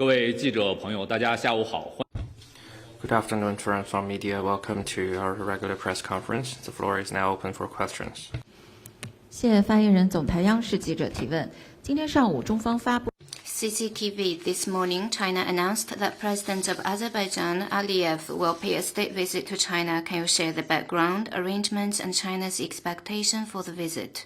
各位记者朋友，大家下午好。Good afternoon, friends from media. Welcome to our regular press conference. The floor is now open for questions. 现发言人总台央视记者提问：今天上午中方发布。CCTV, this morning, China announced that President of Azerbaijan, Aliyev, will pay a state visit to China. Can you share the background, arrangements, and China's expectation for the visit?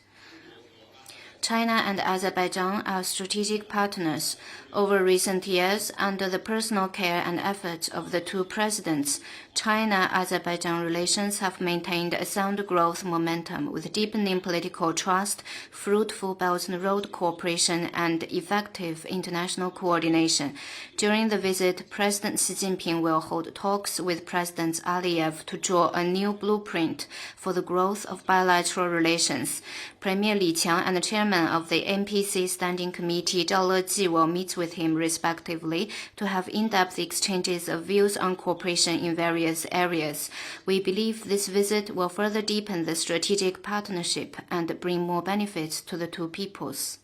China and Azerbaijan are strategic partners. Over recent years, under the personal care and efforts of the two presidents, China-Azerbaijan relations have maintained a sound growth momentum with deepening political trust, fruitful Belt and Road cooperation, and effective international coordination. During the visit, President Xi Jinping will hold talks with President Aliyev to draw a new blueprint for the growth of bilateral relations. Premier Li Qiang and the chairman of the NPC Standing Committee, Zhao Leji, will meet with him respectively to have in-depth exchanges of views on cooperation in various areas. We believe this visit will further deepen the strategic partnership and bring more benefits to the two peoples.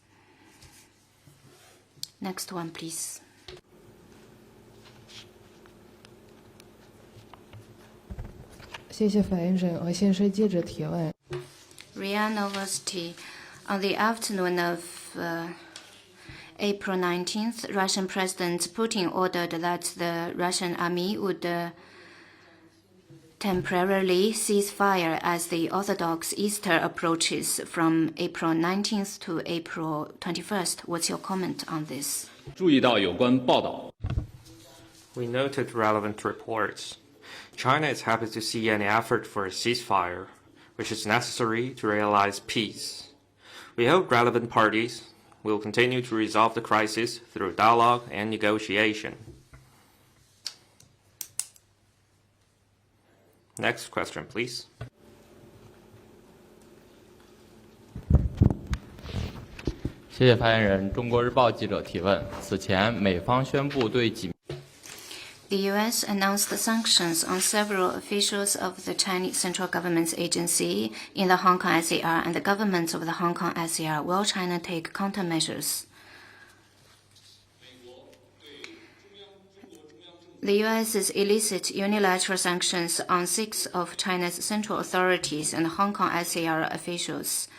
Next one, please. 谢谢发言人和现身记者提问。 RIA Novosti. On the afternoon of April 19th, Russian President Putin ordered that the Russian army would temporarily cease fire as the Orthodox Easter approaches from April 19th to April 21st. What's your comment on this? 注意到有关报道。 We noted relevant reports. China is happy to see any effort for a ceasefire, which is necessary to realize peace. We hope relevant parties will continue to resolve the crisis through dialogue and negotiation. Next question, please. 谢谢发言人。中国日报记者提问：此前，美方宣布对几 The U.S. announced sanctions on several officials of the Chinese central government's agency in the Hong Kong SAR and the government of the Hong Kong SAR. Will China take countermeasures? The U.S.'s illicit unilateral sanctions on 6 of China's central authorities and Hong Kong SAR officials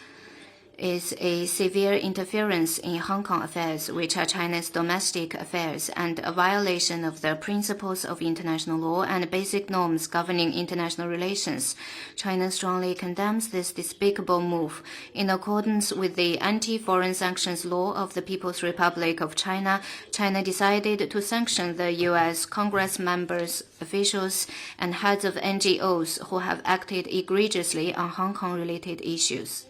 is a severe interference in Hong Kong affairs, which are China's domestic affairs, and a violation of the principles of international law and basic norms governing international relations. China strongly condemns this despicable move. In accordance with the anti-foreign sanctions law of the People's Republic of China, China decided to sanction the U.S. Congress members, officials, and heads of NGOs who have acted egregiously on Hong Kong-related issues.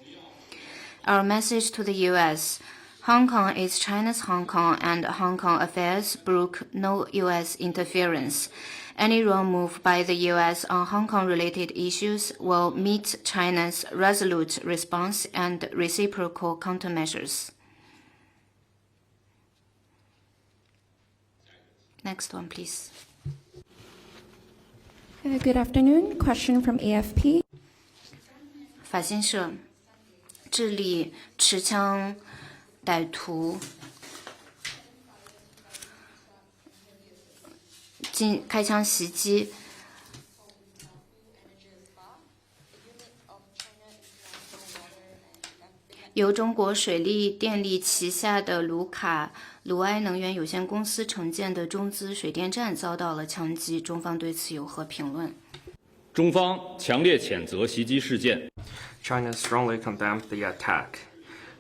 Our message to the U.S. Hong Kong is China's Hong Kong, and Hong Kong affairs brook no U.S. interference. Any wrong move by the U.S. on Hong Kong-related issues will meet China's resolute response and reciprocal countermeasures. Next one, please. Good afternoon. Question from AFP. 法新社。智利持枪歹徒开枪袭击由中国水利电力旗下的卢埃能源有限公司承建的中资水电站遭到了枪击，中方对此有何评论？中方强烈谴责袭击事件。 China strongly condemned the attack,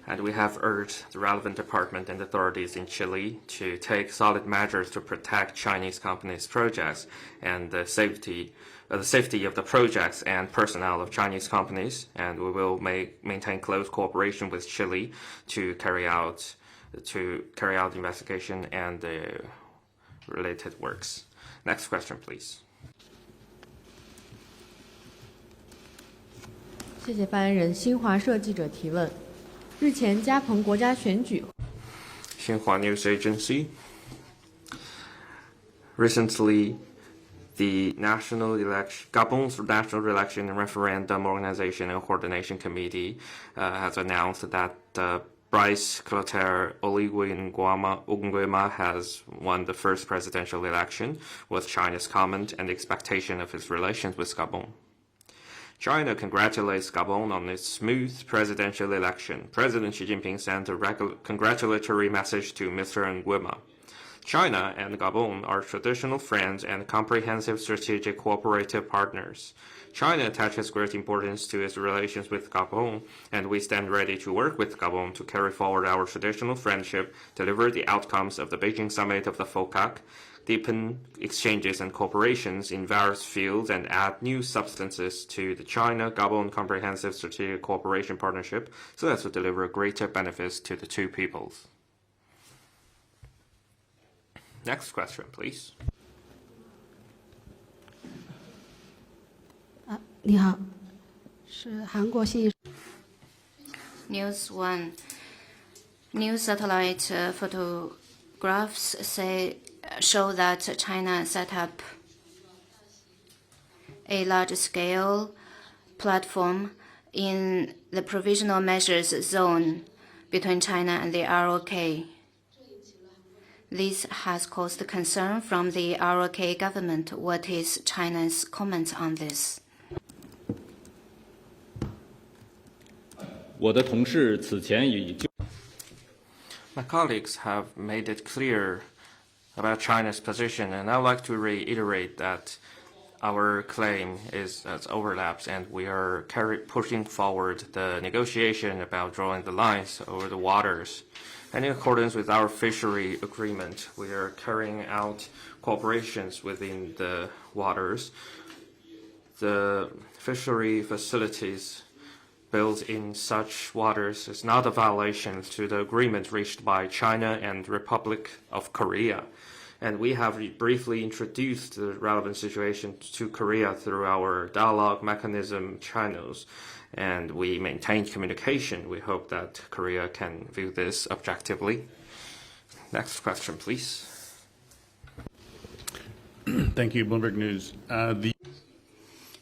and we have urged the relevant department and authorities in Chile to take solid measures to protect Chinese companies' projects and the safety of the projects and personnel of Chinese companies, and we will maintain close cooperation with Chile to carry out the investigation and the related works. Next question, please. 谢谢发言人。新华社记者提问：日前加蓬国家选举。Xinhua News Agency. Recently, the Gabon's National Election and Referendum Organization and Coordination Committee has announced that Bryce Clotaire Oligui-Nguema has won the first presidential election with China's comment and expectation of its relations with Gabon. China congratulates Gabon on its smooth presidential election. President Xi Jinping sent a congratulatory message to Mr. Nguema. China and Gabon are traditional friends and comprehensive strategic cooperative partners. China attaches great importance to its relations with Gabon, and we stand ready to work with Gabon to carry forward our traditional friendship, deliver the outcomes of the Beijing Summit of the FOCAC, deepen exchanges and cooperations in various fields, and add new substances to the China-Gabon Comprehensive Strategic Cooperation Partnership so as to deliver greater benefits to the two peoples. Next question, please. 你好，是韩国新。News 1. New satellite photographs show that China set up a large-scale platform in the provisional measures zone between China and the ROK. This has caused concern from the ROK government. What is China's comment on this? 我的同事此前已就 My colleagues have made it clear about China's position, and I'd like to reiterate that our claim is as overlaps, and we are pushing forward the negotiation about drawing the lines over the waters. And in accordance with our fishery agreement, we are carrying out cooperations within the waters. The fishery facilities built in such waters is not a violation to the agreement reached by China and Republic of Korea. And we have briefly introduced the relevant situation to Korea through our dialogue mechanism channels, and we maintained communication. We hope that Korea can view this objectively. Next question, please. Thank you, Bloomberg News.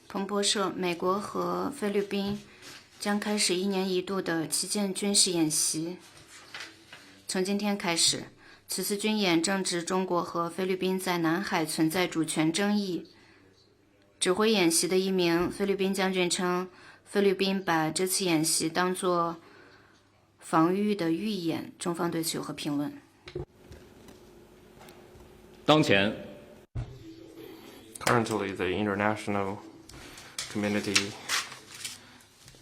彭博社，美国和菲律宾将开始1年1度的旗舰军事演习。从今天开始，此次军演正值中国和菲律宾在南海存在主权争议。指挥演习的一名菲律宾将军称，菲律宾把这次演习当作防御的预演，中方对此有何评论？当前 Currently, the international community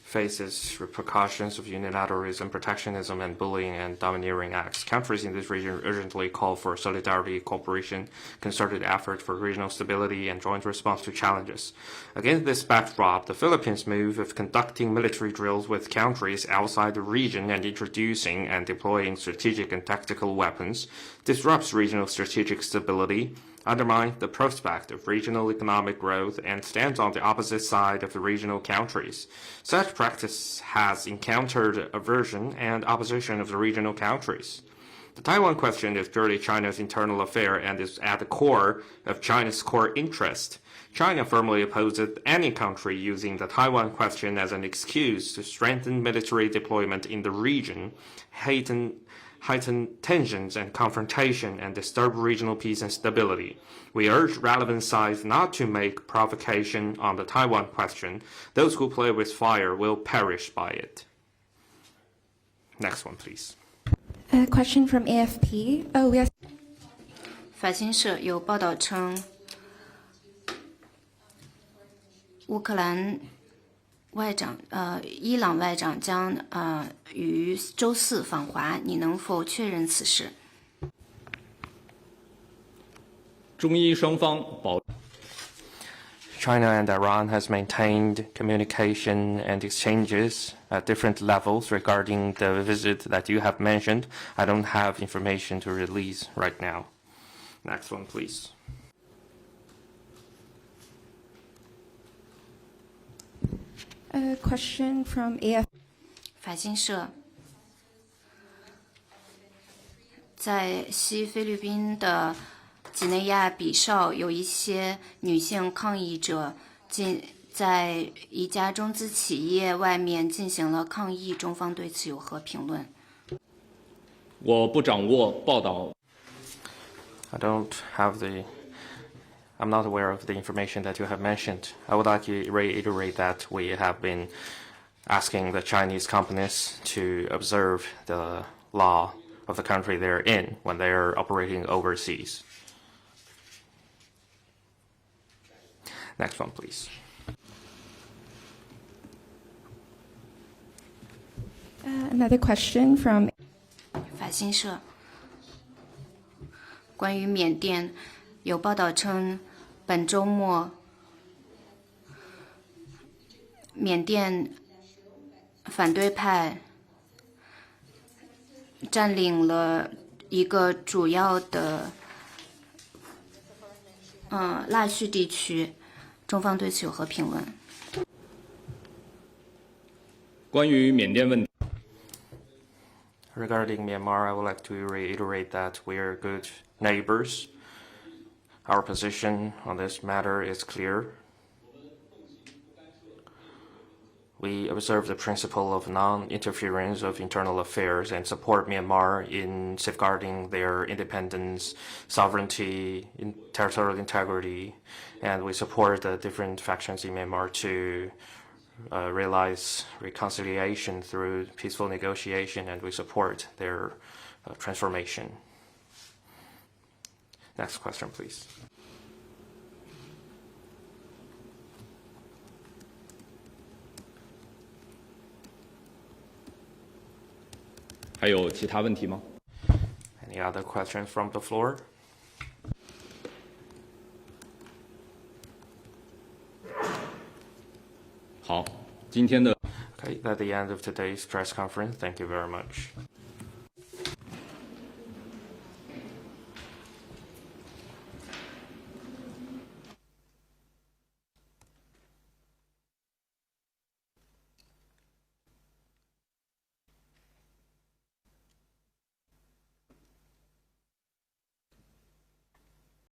faces repercussions of unilateralism, protectionism, and bullying and domineering acts. Countries in this region urgently call for solidarity, cooperation, concerted effort for regional stability, and joint response to challenges. Against this backdrop, the Philippines' move of conducting military drills with countries outside the region and introducing and deploying strategic and tactical weapons disrupts regional strategic stability, undermines the prospect of regional economic growth, and stands on the opposite side of the regional countries. Such practice has encountered aversion and opposition of the regional countries. The Taiwan question is purely China's internal affair and is at the core of China's core interest. China firmly opposes any country using the Taiwan question as an excuse to strengthen military deployment in the region, heighten tensions and confrontation, and disturb regional peace and stability. We urge relevant sides not to make provocation on the Taiwan question. Those who play with fire will perish by it. Next one, please. A question from AFP. U.S. 法新社有报道称，伊朗外长将于周四访华，你能否确认此事？中伊双方保。 China and Iran has maintained communication and exchanges at different levels regarding the visit that you have mentioned. I don't have information to release right now. Next one, please. A question from AFP. 法新社在西菲律宾的几内亚比绍有一些女性抗议者在一家中资企业外面进行了抗议，中方对此有何评论？我不掌握报道。I'm not aware of the information that you have mentioned. I would like to reiterate that we have been asking the Chinese companies to observe the law of the country they're in when they're operating overseas. Next one, please. Another question from 法新社，关于缅甸，有报道称，本周末缅甸反对派占领了一个主要的腊戌地区，中方对此有何评论？关于缅甸问题， Regarding Myanmar, I would like to reiterate that we are good neighbors. Our position on this matter is clear. We observe the principle of non-interference of internal affairs and support Myanmar in safeguarding their independence, sovereignty, territorial integrity, and we support the different factions in Myanmar to realize reconciliation through peaceful negotiation, and we support their transformation. Next question, please. 还有其他问题吗？ Any other questions from the floor? Okay, 今天的 Okay, that's the end of today's press conference. Thank you very much.